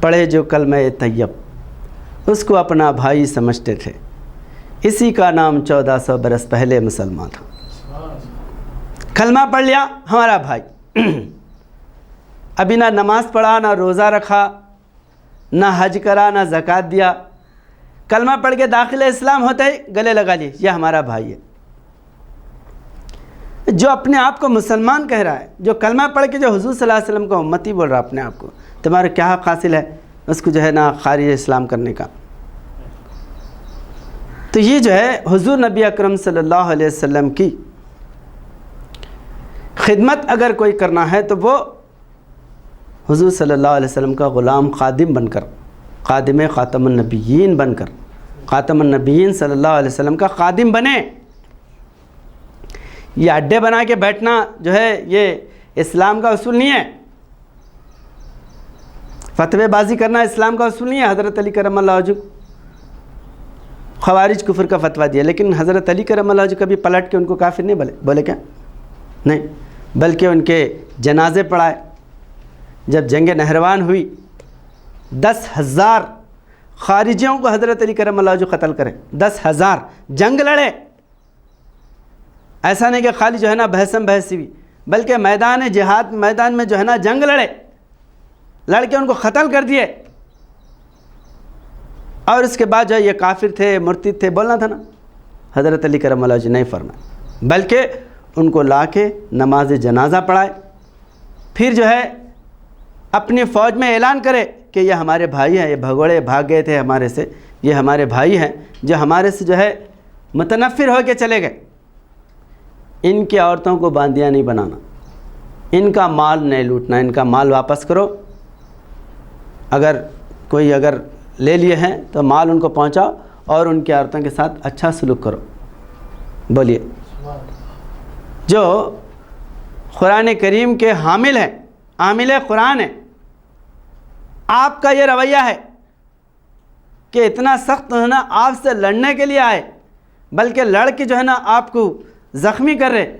پڑھے جو کلمہ طیب اس کو اپنا بھائی سمجھتے تھے، اسی کا نام 1400 برس پہلے مسلمان تھا۔ کلمہ پڑھ لیا ہمارا بھائی، ابھی نہ نماز پڑھا، نہ روزہ رکھا، نہ حج کرا، نہ زکوٰۃ دیا، کلمہ پڑھ کے داخل اسلام ہوتے ہی گلے لگا لیے یہ ہمارا بھائی ہے۔ جو اپنے آپ کو مسلمان کہہ رہا ہے، جو کلمہ پڑھ کے جو حضور صلی اللہ علیہ وسلم کا امتی بول رہا ہے اپنے آپ کو، تمہارا کیا حق حاصل ہے اس کو جو ہے نا خارج اسلام کرنے کا؟ تو یہ جو ہے حضور نبی اکرم صلی اللہ علیہ وسلم کی خدمت اگر کوئی کرنا ہے تو وہ حضور صلی اللہ علیہ وسلم کا غلام خادم بن کر، خادم خاتم النبیین بن کر، خاتم النبیین صلی اللہ علیہ وسلم کا خادم بنے۔ یہ اڈے بنا کے بیٹھنا جو ہے یہ اسلام کا اصول نہیں ہے، فتوی بازی کرنا اسلام کا اصول نہیں ہے۔ حضرت علی کرم اللہ وجہ خوارج کفر کا فتویٰ دیا، لیکن حضرت علی کرم اللہ وجہ کبھی پلٹ کے ان کو کافر نہیں بولے کیا؟ نہیں، بلکہ ان کے جنازے پڑھائے۔ جب جنگ نہروان ہوئی 10,000 خارجیوں کو حضرت علی کرم اللہ وجہ قتل کرے، 10,000 جنگ لڑے۔ ایسا نہیں کہ خالی جو ہے نا بحثم بحثی ہوئی، بلکہ میدان جہاد، میدان میں جو ہے نا جنگ لڑے، لڑ کے ان کو قتل کر دیے۔ اور اس کے بعد جو ہے یہ کافر تھے، مرتد تھے بولنا تھا نا، حضرت علی کرم اللہ وجہ نہیں فرمایا، بلکہ ان کو لا کے نماز جنازہ پڑھائے، پھر جو ہے اپنی فوج میں اعلان کرے کہ یہ ہمارے بھائی ہیں، یہ بھگوڑے بھاگ گئے تھے ہمارے سے، یہ ہمارے بھائی ہیں جو ہمارے سے جو ہے متنفر ہو کے چلے گئے۔ ان کی عورتوں کو باندیاں نہیں بنانا، ان کا مال نہیں لوٹنا، ان کا مال واپس کرو، اگر کوئی لے لیے ہیں تو مال ان کو پہنچاؤ اور ان کی عورتوں کے ساتھ اچھا سلوک کرو۔ بولیے، جو قرآن کریم کے حامل ہیں، عامل قرآن ہیں، آپ کا یہ رویہ ہے کہ اتنا سخت جو ہے نا آپ سے لڑنے کے لیے آئے، بلکہ لڑ کے جو ہے نا آپ کو زخمی کر رہے،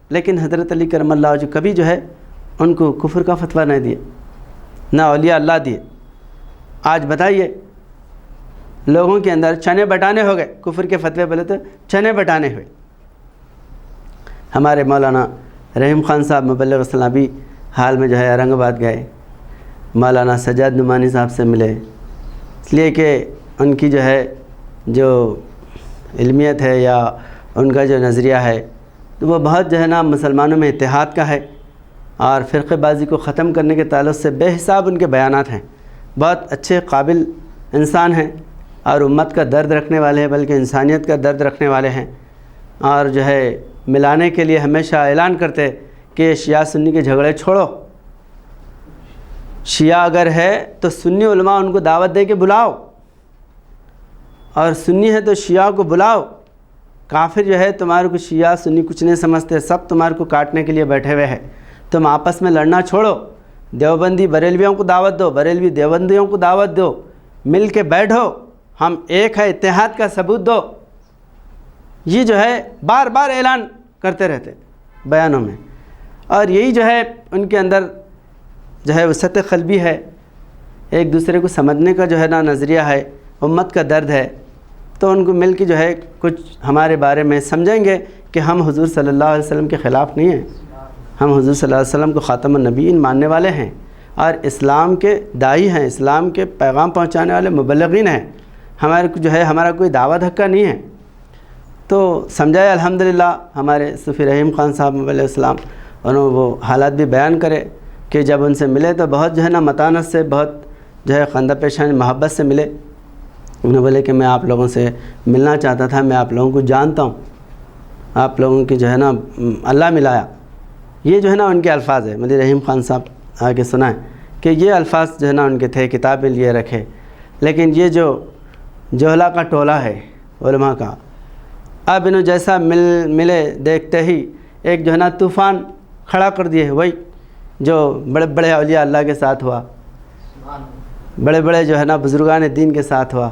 لیکن حضرت علی کرم اللہ وجہ کبھی جو ہے ان کو کفر کا فتویٰ نہیں دیا، نہ اولیاء اللہ دیے۔ آج بتائیے لوگوں کے اندر چنے بٹانے ہو گئے، کفر کے فتوے بولے تو چنے بٹانے ہوئے۔ ہمارے مولانا رحیم خان صاحب مبلغ اسلامی حال میں جو ہے اورنگ آباد گئے، مولانا سجاد نعمانی صاحب سے ملے، اس لیے کہ ان کی جو ہے جو علمیت ہے یا ان کا جو نظریہ ہے تو وہ بہت جو ہے نا مسلمانوں میں اتحاد کا ہے، اور فرقہ بازی کو ختم کرنے کے تعلق سے بے حساب ان کے بیانات ہیں۔ بہت اچھے قابل انسان ہیں اور امت کا درد رکھنے والے ہیں، بلکہ انسانیت کا درد رکھنے والے ہیں، اور جو ہے ملانے کے لیے ہمیشہ اعلان کرتے کہ شیعہ سنی کے جھگڑے چھوڑو، شیعہ اگر ہے تو سنی علماء ان کو دعوت دے کے بلاؤ، اور سنی ہے تو شیعہ کو بلاؤ۔ کافر جو ہے تمہارے کو شیعہ سنی کچھ نہیں سمجھتے، سب تمہارے کو کاٹنے کے لیے بیٹھے ہوئے ہیں، تم آپس میں لڑنا چھوڑو، دیوبندی بریلویوں کو دعوت دو، بریلوی دیوبندیوں کو دعوت دو، مل کے بیٹھو، ہم ایک ہے، اتحاد کا ثبوت دو۔ یہ جو ہے بار بار اعلان کرتے رہتے بیانوں میں، اور یہی جو ہے ان کے اندر جو ہے وسعت قلبی ہے، ایک دوسرے کو سمجھنے کا جو ہے نا نظریہ ہے، امت کا درد ہے۔ تو ان کو مل کے جو ہے کچھ ہمارے بارے میں سمجھیں گے کہ ہم حضور صلی اللہ علیہ وسلم کے خلاف نہیں ہیں، ہم حضور صلی اللہ علیہ وسلم کو خاتم النبیین ماننے والے ہیں اور اسلام کے داعی ہیں، اسلام کے پیغام پہنچانے والے مبلغین ہیں، ہمارے کو جو ہے ہمارا کوئی دعویٰ دھکا نہیں ہے۔ تو سمجھائے الحمدللہ ہمارے صوفی رحیم خان صاحب علیہ السلام، انہوں وہ حالات بھی بیان کرے کہ جب ان سے ملے تو بہت جو ہے نا متانت سے، بہت جو ہے خندہ پیشانی محبت سے ملے۔ انہوں نے بولے کہ میں آپ لوگوں سے ملنا چاہتا تھا، میں آپ لوگوں کو جانتا ہوں، آپ لوگوں کی جو ہے نا اللہ ملایا۔ یہ جو ہے نا ان کے الفاظ ہے، مولوی رحیم خان صاحب آگے سنائیں کہ یہ الفاظ جو ہے نا ان کے تھے، کتابیں لیے رکھے، لیکن یہ جو جوہلا کا ٹولہ ہے علماء کا، اب انہوں جیسا ملے دیکھتے ہی ایک جو ہے نا طوفان کھڑا کر دیے، وہی جو بڑے بڑے اولیاء اللہ کے ساتھ ہوا، بڑے بڑے جو ہے نا بزرگان دین کے ساتھ ہوا۔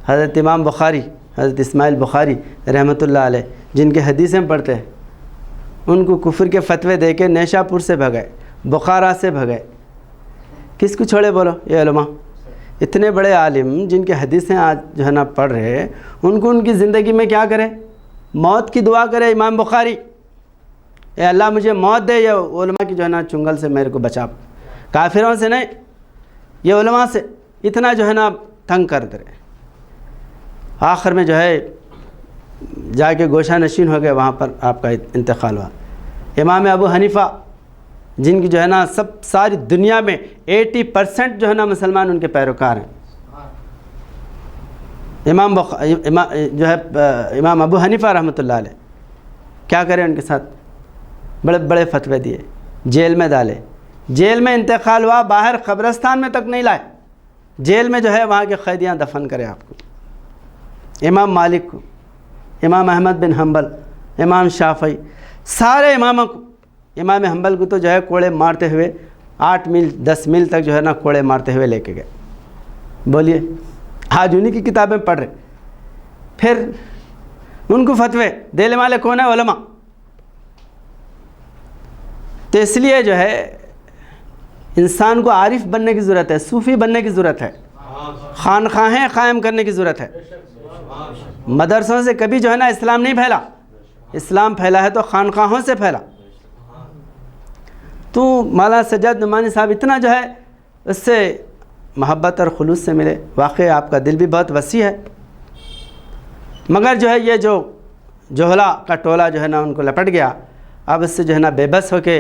حضرت امام بخاری، حضرت اسماعیل بخاری رحمۃ اللہ علیہ، جن کے حدیثیں پڑھتے ہیں، ان کو کفر کے فتوے دے کے نیشا پور سے بھگائے، بخارا سے بھگائے، کس کو چھوڑے بولو؟ یہ علماء اتنے بڑے عالم جن کے حدیثیں آج جو ہے نا پڑھ رہے ہیں، ان کو ان کی زندگی میں کیا کرے؟ موت کی دعا کرے۔ امام بخاری، اے اللہ مجھے موت دے، یا علماء کی جو ہے نا چنگل سے میرے کو بچا، کافروں سے نہیں، یہ علماء سے اتنا جو ہے نا تنگ کر دے رہے۔ آخر میں جو ہے جا کے گوشہ نشین ہو گئے، وہاں پر آپ کا انتقال ہوا۔ امام ابو حنیفہ، جن کی جو ہے نا ساری دنیا میں 80% جو ہے نا مسلمان ان کے پیروکار ہیں۔ امام ابو حنیفہ رحمۃ اللہ علیہ، کیا کریں ان کے ساتھ؟ بڑے بڑے فتوے دیے، جیل میں ڈالے، جیل میں انتقال ہوا، باہر قبرستان میں تک نہیں لائے، جیل میں جو ہے وہاں کے قیدیاں دفن کرے آپ کو۔ امام مالک کو، امام احمد بن حنبل، امام شافعی، سارے اماموں کو، امام حنبل کو تو جو ہے کوڑے مارتے ہوئے 8 میل 10 میل تک جو ہے نا کوڑے مارتے ہوئے لے کے گئے۔ بولیے، آج انہی کی کتابیں پڑھ رہے، پھر ان کو فتوے دینے والے کون ہیں؟ علماء۔ تو اس لیے جو ہے انسان کو عارف بننے کی ضرورت ہے، صوفی بننے کی ضرورت ہے، خانقاہیں قائم کرنے کی ضرورت ہے۔ مدرسوں سے کبھی جو ہے نا اسلام نہیں پھیلا، اسلام پھیلا ہے تو خانقاہوں سے پھیلا۔ تو مولانا سجاد نعمانی صاحب اتنا جو ہے اس سے محبت اور خلوص سے ملے، واقعی آپ کا دل بھی بہت وسیع ہے، مگر جو ہے یہ جو جوہلا کا ٹولہ جو ہے نا ان کو لپٹ گیا، اب اس سے جو ہے نا بے بس ہو کے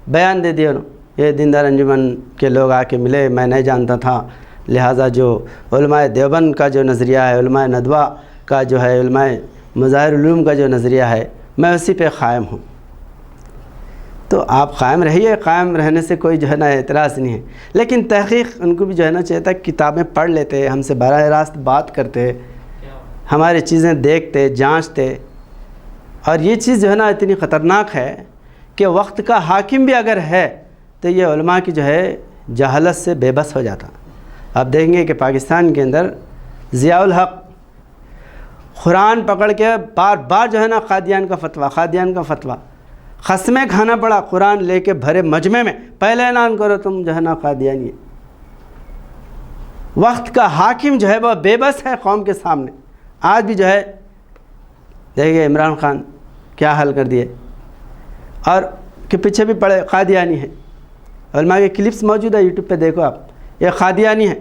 بیان دے دیا انہوں۔ یہ دیندار انجمن کے لوگ آ کے ملے، میں نہیں جانتا تھا، لہٰذا جو علماء دیوبند کا جو نظریہ ہے، علماء ندوہ کا جو ہے، علماء مظاہر علوم کا جو نظریہ ہے، میں اسی پہ قائم ہوں۔ تو آپ قائم رہیے، قائم رہنے سے کوئی جو ہے نا اعتراض نہیں ہے، لیکن تحقیق ان کو بھی جو ہے نا چاہتا ہے کتابیں پڑھ لیتے، ہم سے براہ راست بات کرتے، ہماری چیزیں دیکھتے جانچتے۔ اور یہ چیز جو ہے نا اتنی خطرناک ہے کہ وقت کا حاکم بھی اگر ہے تو یہ علماء کی جو ہے جہالت سے بے بس ہو جاتا۔ آپ دیکھیں گے کہ پاکستان کے اندر ضیاء الحق قرآن پکڑ کے بار بار جو ہے نا قادیان کا فتویٰ، قسمیں کھانا پڑا، قرآن لے کے بھرے مجمع میں پہلے اعلان کرو تم جو ہے نا قادیانی۔ وقت کا حاکم جو ہے وہ بے بس ہے قوم کے سامنے۔ آج بھی جو ہے دیکھیے عمران خان کیا حل کر دیے، اور کہ پیچھے بھی پڑے قادیانی ہے، علماء کے کلپس موجود ہے یوٹیوب پہ، دیکھو آپ، یہ قادیانی ہے،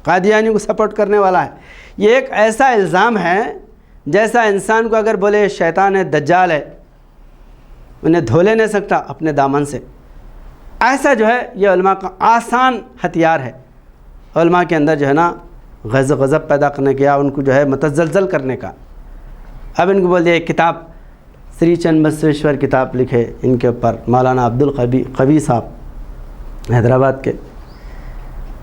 قادیانی کو سپورٹ کرنے والا ہے۔ یہ ایک ایسا الزام ہے جیسا انسان کو اگر بولے شیطان ہے، دجال ہے، انہیں دھو لے نہیں سکتا اپنے دامن سے، ایسا جو ہے یہ علماء کا آسان ہتھیار ہے، علماء کے اندر جو ہے نا غضب پیدا کرنے کا، ان کو جو ہے متزلزل کرنے کا۔ اب ان کو بول دیا ایک کتاب سری چند بسویشور کتاب لکھے ان کے اوپر، مولانا عبدالقوی صاحب حیدرآباد کے،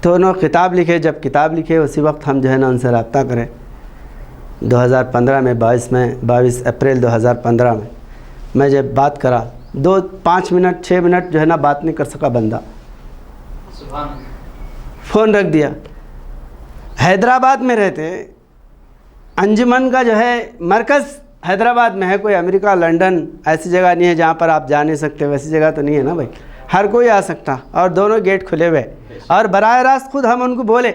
تو انہوں نے کتاب لکھے۔ جب کتاب لکھے اسی وقت ہم جو ہے نا ان سے رابطہ کریں 2015 میں 22 اپریل 2015 میں میں جب بات کرا، 5 منٹ 6 منٹ جو ہے نا بات نہیں کر سکا بندہ، فون رکھ دیا۔ حیدرآباد میں رہتے، انجمن کا جو ہے مرکز حیدرآباد میں ہے، کوئی امریکہ لنڈن ایسی جگہ نہیں ہے جہاں پر آپ جا نہیں سکتے، ویسی جگہ تو نہیں ہے نا بھائی، ہر کوئی آ سکتا، اور دونوں گیٹ کھلے ہوئے، اور براہ راست خود ہم ان کو بولے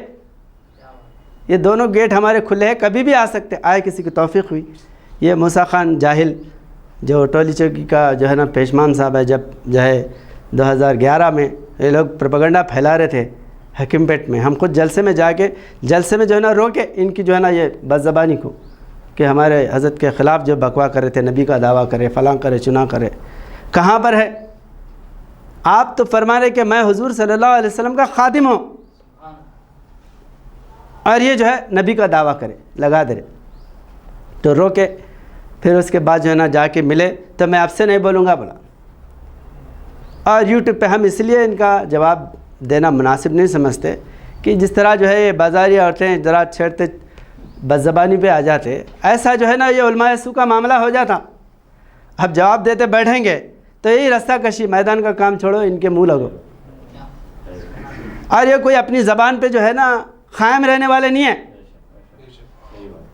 یہ دونوں گیٹ ہمارے کھلے ہیں، کبھی بھی آ سکتے، آئے کسی کی توفیق ہوئی۔ یہ موسیٰ خان جاہل جو ٹولی چوکی کا جو ہے نا پیشمان صاحب ہے، جب جو ہے 2011 میں یہ لوگ پروپیگنڈا پھیلا رہے تھے حکیم پیٹ میں، ہم خود جلسے میں جا کے جلسے میں جو ہے نا روکے ان کی جو ہے نا یہ بد زبانی کو، کہ ہمارے حضرت کے خلاف جو بکوا کرے تھے، نبی کا دعویٰ کرے، فلاں کرے، چنا کرے، کہاں پر ہے؟ آپ تو فرما رہے کہ میں حضور صلی اللہ علیہ وسلم کا خادم ہوں، اور یہ جو ہے نبی کا دعویٰ کرے، لگا دے رہے، تو روکے۔ پھر اس کے بعد جو ہے نا جا کے ملے تو میں آپ سے نہیں بولوں گا بولا، اور یوٹیوب پہ ہم اس لیے ان کا جواب دینا مناسب نہیں سمجھتے کہ جس طرح جو ہے یہ بازاری عورتیں ذرا چھیڑتے بد زبانی پہ آ جاتے، ایسا جو ہے نا یہ علماء سو کا معاملہ ہو جاتا۔ اب جواب دیتے بیٹھیں گے تو یہی رستہ کشی، میدان کا کام چھوڑو، ان کے منہ لگو، اور یہ کوئی اپنی زبان پہ جو ہے نا قائم رہنے والے نہیں ہیں۔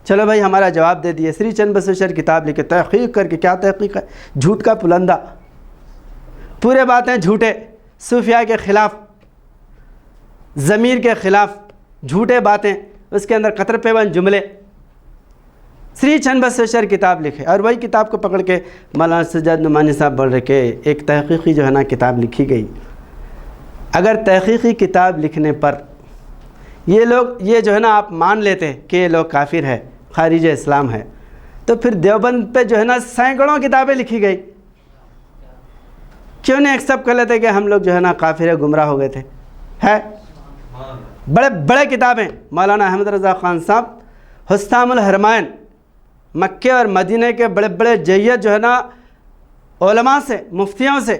چلو بھائی ہمارا جواب دے دیے، سری چند بسویشور کتاب لکھے، تحقیق کر کے، کیا تحقیق ہے، جھوٹ کا پلندہ، پورے باتیں جھوٹے، صوفیاء کے خلاف، ضمیر کے خلاف، جھوٹے باتیں، اس کے اندر قطر پیون جملے. سری چند بسویشور کتاب لکھے، اور وہی کتاب کو پکڑ کے مولانا سجاد نعمانی صاحب بول رہے کہ ایک تحقیقی جو ہے نا کتاب لکھی گئی. اگر تحقیقی کتاب لکھنے پر یہ لوگ یہ جو ہے نا آپ مان لیتے کہ یہ لوگ کافر ہے، خارج اسلام ہے، تو پھر دیوبند پہ جو ہے نا سینکڑوں کتابیں لکھی گئی. کیوں نہیں ایکسیپٹ کر لیتے کہ ہم لوگ جو ہے نا کافر ہے، گمراہ ہو گئے تھے؟ ہے بڑے بڑے کتابیں. مولانا احمد رضا خان صاحب حسام الحرمین، مکے اور مدینہ کے بڑے بڑے جید جو ہے نا علماء سے، مفتیوں سے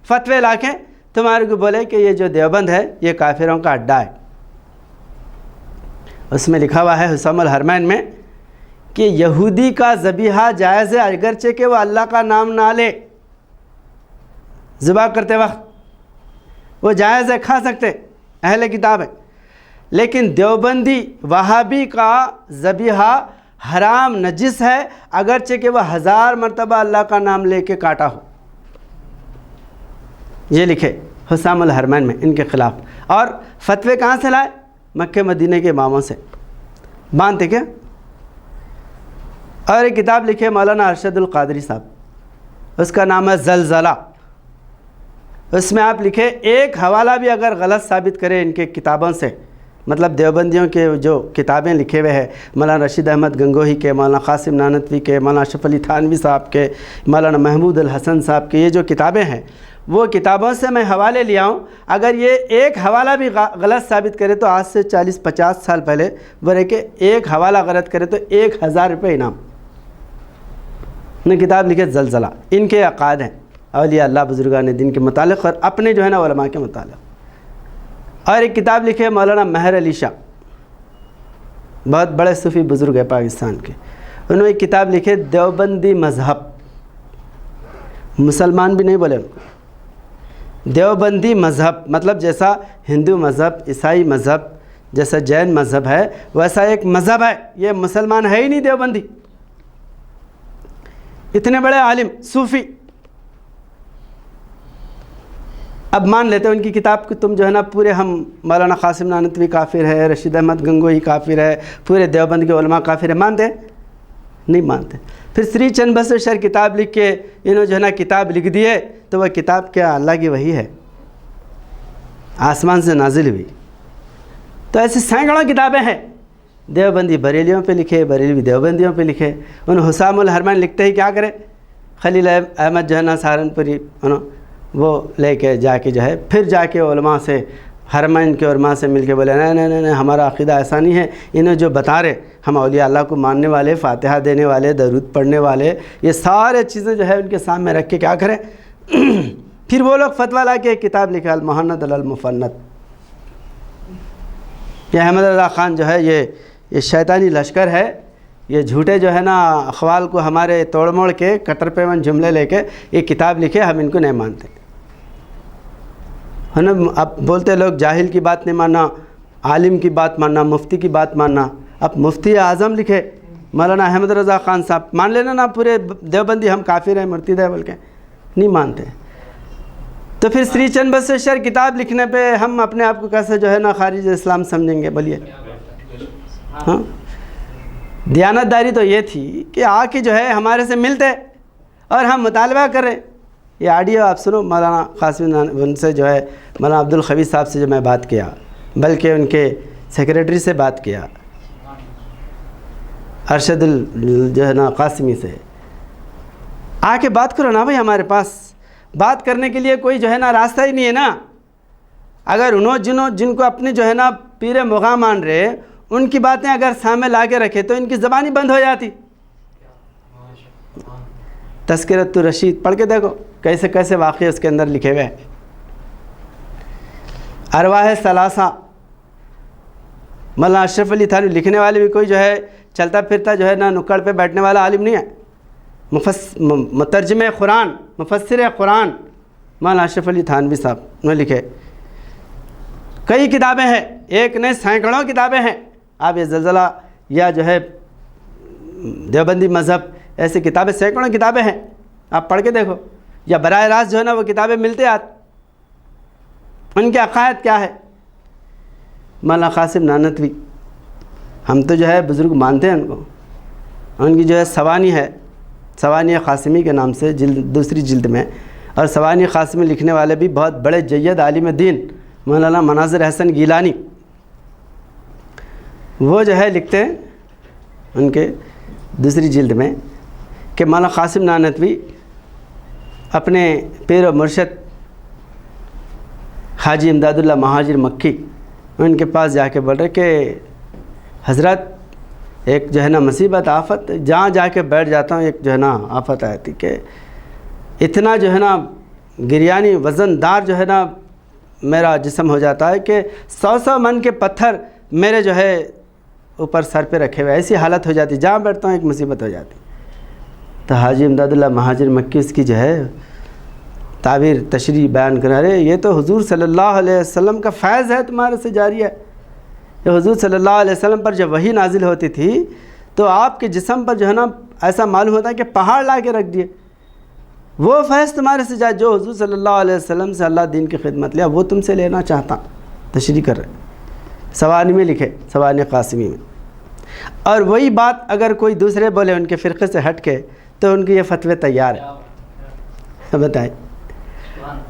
فتوے لا کے تمہارے کو بولے کہ یہ جو دیوبند ہے یہ کافروں کا اڈا ہے. اس میں لکھا ہوا ہے حسام الحرمین میں کہ یہودی کا ذبیحہ جائز ہے اگرچہ کہ وہ اللہ کا نام نہ لے. ذبح کرتے وقت وہ جائز ہے، کھا سکتے، اہل کتاب ہے. لیکن دیوبندی وہابی کا ذبیحہ حرام نجس ہے اگرچہ کہ وہ 1000 مرتبہ اللہ کا نام لے کے کاٹا ہو. یہ لکھے حسام الحرمین میں ان کے خلاف. اور فتوے کہاں سے لائے؟ مکہ مدینہ کے اماموں سے. مانتے کیا؟ اور ایک کتاب لکھے مولانا ارشد القادری صاحب، اس کا نام ہے زلزلہ. اس میں آپ لکھے ایک حوالہ بھی اگر غلط ثابت کرے ان کے کتابوں سے، مطلب دیوبندیوں کے جو کتابیں لکھے ہوئے ہیں، مولانا رشید احمد گنگوہی کے، مولانا قاسم نانوتوی کے، مولانا اشرف علی تھانوی صاحب کے، مولانا محمود الحسن صاحب کے، یہ جو کتابیں ہیں وہ کتابوں سے میں حوالے لیا ہوں. اگر یہ ایک حوالہ بھی غلط ثابت کرے تو آج سے 40-50 سال پہلے بولے کہ ایک حوالہ غلط کرے تو 1000 روپے انعام. نے کتاب لکھے زلزلہ. ان کے عقائد ہیں اولیاء اللہ بزرگان دین کے متعلق اور اپنے جو ہے نا علماء کے متعلق. اور ایک کتاب لکھے مولانا مہر علی شاہ، بہت بڑے صوفی بزرگ ہیں پاکستان کے. انہوں نے ایک کتاب لکھے دیوبندی مذہب. مسلمان بھی نہیں بولے ان کو، دیوبندی مذہب مطلب جیسا ہندو مذہب، عیسائی مذہب، جیسا جین مذہب ہے ویسا ایک مذہب ہے. یہ مسلمان ہے ہی نہیں دیوبندی. اتنے بڑے عالم صوفی. اب مان لیتے ہیں ان کی کتاب کو تم جو ہے نا پورے ہم مولانا قاسم نانوتوی کافر ہے، رشید احمد گنگوہی کافر ہے، پورے دیوبند کے علماء کافر ہے. مانتے؟ نہیں مانتے. پھر سری چند بسویشور کتاب لکھ کے انہوں جو ہے نا کتاب لکھ دیے تو وہ کتاب کیا اللہ کی وحی ہے، آسمان سے نازل ہوئی. تو ایسی سینکڑوں کتابیں ہیں. دیوبندی بریلیوں پہ لکھے، بریلوی دیوبندیوں پہ لکھے. انہوں حسام الحرمین لکھتے ہی کیا کرے، خلیل احمد جو ہے نا سہارنپوری وہ لے کے جا کے جو ہے پھر جا کے علماء سے، حرمین کے علماء سے مل کے بولے نہیں ہمارا عقیدہ ایسا نہیں ہے. انہیں جو بتا رہے ہم اولیاء اللہ کو ماننے والے، فاتحہ دینے والے، درود پڑھنے والے، یہ سارے چیزیں جو ہے ان کے سامنے رکھ کے کیا کریں پھر وہ لوگ فتویٰ لا کے ایک کتاب لکھا المحند المفند. یہ احمد رضا خان جو ہے یہ شیطانی لشکر ہے. یہ جھوٹے جو ہے نا اقوال کو ہمارے توڑ موڑ کے کٹر پیون جملے لے کے یہ کتاب لکھے. ہم ان کو نہیں مانتے. ہے نا، اب بولتے لوگ جاہل کی بات نہیں ماننا، عالم کی بات ماننا، مفتی کی بات ماننا. اب مفتی اعظم لکھے مولانا احمد رضا خان صاحب، مان لینا نا پورے دیوبندی ہم کافر ہیں مرتد ہے بول کے نہیں مانتے. تو پھر سری چند بسویشور کتاب لکھنے پہ ہم اپنے آپ کو کیسے جو ہے نا خارج اسلام سمجھیں گے؟ بولیے. ہاں، دیانتداری تو یہ تھی کہ آ کے جو ہے ہمارے سے ملتے اور ہم مطالبہ کر رہے. یہ آڈیو آپ سنو، مولانا قاسم ان سے جو ہے مولانا عبدالخوی صاحب سے جو میں بات کیا، بلکہ ان کے سیکریٹری سے بات کیا، ارشد جو ہے نا قاسمی سے. آ کے بات کرو نا بھائی. ہمارے پاس بات کرنے کے لیے کوئی جو ہے نا راستہ ہی نہیں ہے نا. اگر جن کو اپنے جو ہے نا پیر مغاں مان رہے ان کی باتیں اگر سامنے لا کے رکھے تو ان کی زبان ہی بند ہو جاتی. تذکرۃ الرشید پڑھ کے دیکھو کیسے کیسے واقعے اس کے اندر لکھے ہوئے ہیں. ارواح ثلاثہ مولانا اشرف علی تھانوی لکھنے والے بھی کوئی جو ہے چلتا پھرتا جو ہے نا نکڑ پہ بیٹھنے والا عالم نہیں ہے. مترجم قرآن، مفسر قرآن مولانا اشرف علی تھانوی صاحب نے لکھے. کئی کتابیں ہیں، ایک نہیں سینکڑوں کتابیں ہیں. آپ یہ زلزلہ یا جو ہے دیوبندی مذہب ایسی کتابیں سینکڑوں کتابیں ہیں، آپ پڑھ کے دیکھو. یا براہ راست جو ہے نا وہ کتابیں ملتے آت ان کے عقائد کیا ہے. مولانا قاسم نانوتوی، ہم تو جو ہے بزرگ مانتے ہیں ان کو. ان کی جو ہے سوانی ہے، سوانی قاسمی کے نام سے دوسری جلد میں. اور سوانی قاسمی لکھنے والے بھی بہت بڑے جید عالم دین مولانا مناظر حسن گیلانی، وہ جو ہے لکھتے ہیں ان کے دوسری جلد میں کہ مولانا قاسم نانوتوی اپنے پیر و مرشد حاجی امداد اللہ مہاجر مکی ان کے پاس جا کے بول رہے کہ حضرت ایک جو ہے نا مصیبت آفت، جہاں جا کے بیٹھ جاتا ہوں ایک جو ہے نا آفت آتی کہ اتنا جو ہے نا گریانی وزن دار جو ہے نا میرا جسم ہو جاتا ہے کہ 100 من کے پتھر میرے جو ہے اوپر سر پہ رکھے ہوئے، ایسی حالت ہو جاتی، جہاں بیٹھتا ہوں ایک مصیبت ہو جاتی. تو حاجی امداد اللہ مہاجر مکی اس کی جو ہے تعبیر تشریح بیان کرا رہے، یہ تو حضور صلی اللہ علیہ وسلم کا فیض ہے تمہارے سے جاری ہے. کہ حضور صلی اللہ علیہ وسلم پر جب وحی نازل ہوتی تھی تو آپ کے جسم پر جو ہے نا ایسا معلوم ہوتا ہے کہ پہاڑ لا کے رکھ دیے. وہ فیض تمہارے سے جاری جو حضور صلی اللہ علیہ وسلم سے اللہ دین کی خدمت لیا، وہ تم سے لینا چاہتا. تشریح کر رہے سوانی میں لکھے، سوانی قاسمی میں. اور وہی بات اگر کوئی دوسرے بولے ان کے فرقے سے ہٹ کے تو ان کے یہ فتوے تیار ہے. بتائیں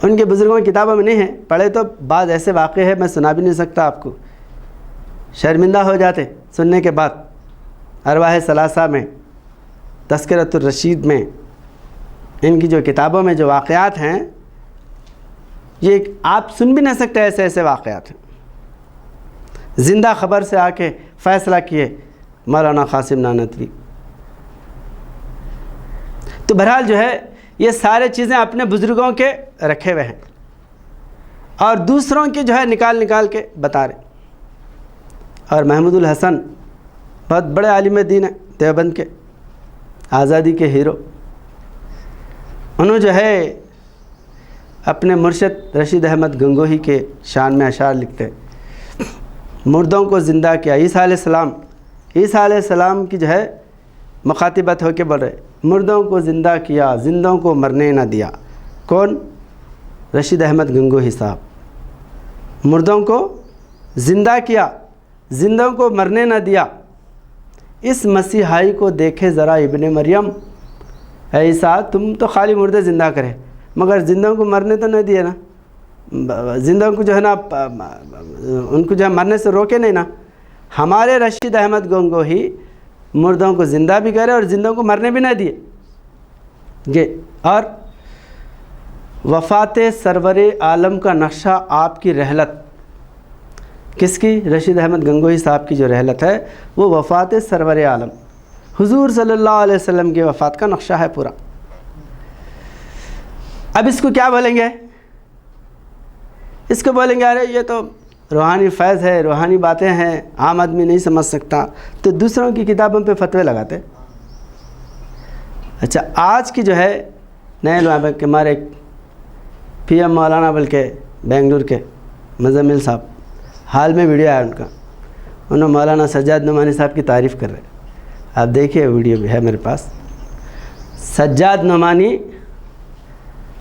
ان کے بزرگوں کی کتابوں میں نہیں ہیں، پڑھے تو بعض ایسے واقع ہے میں سنا بھی نہیں سکتا آپ کو، شرمندہ ہو جاتے سننے کے بعد. ارواح ثلاثہ میں، تذکرۃ الرشید میں، ان کی جو کتابوں میں جو واقعات ہیں یہ آپ سن بھی نہیں سکتے، ایسے ایسے واقعات ہیں. زندہ خبر سے آ کے فیصلہ کیے مولانا قاسم نانوتوی. تو بہرحال جو ہے یہ سارے چیزیں اپنے بزرگوں کے رکھے ہوئے ہیں اور دوسروں کے جو ہے نکال کے بتا رہے. اور محمود الحسن بہت بڑے عالم دین ہیں دیوبند کے، آزادی کے ہیرو. انہوں جو ہے اپنے مرشد رشید احمد گنگوہی کے شان میں اشعار لکھتے ہیں. مردوں کو زندہ کیا، عیسیٰ علیہ السلام کی جو ہے مخاطبت ہو کے بول رہے مردوں کو زندہ کیا، زندوں کو مرنے نہ دیا. کون؟ رشید احمد گنگوہی صاحب. مردوں کو زندہ کیا، زندوں کو مرنے نہ دیا. اس مسیحائی کو دیکھے ذرا ابن مریم. اے عیسیٰ تم تو خالی مردے زندہ کرے مگر زندوں کو مرنے تو نہیں دیے نا، زندوں کو جو ہے نا ان کو جو ہے مرنے سے روکے نہیں نا. ہمارے رشید احمد گنگوہی مردوں کو زندہ بھی کرے اور زندوں کو مرنے بھی نہ دیے. یہ اور وفات سرور عالم کا نقشہ آپ کی رحلت، کس کی؟ رشید احمد گنگوہی صاحب کی جو رحلت ہے وہ وفات سرور عالم حضور صلی اللہ علیہ وسلم کی وفات کا نقشہ ہے پورا. اب اس کو کیا بولیں گے؟ اس کو بولیں گے ارے یہ تو روحانی فیض ہے، روحانی باتیں ہیں، عام آدمی نہیں سمجھ سکتا. تو دوسروں کی کتابوں پہ فتوے لگاتے. اچھا آج کی جو ہے نئے علماء کے ہمارے پی ایم مولانا بلکہ بنگلور کے مزمل صاحب، حال میں ویڈیو آیا ان کا، انہوں مولانا سجاد نعمانی صاحب کی تعریف کر رہے. آپ دیکھیے ویڈیو بھی ہے میرے پاس. سجاد نعمانی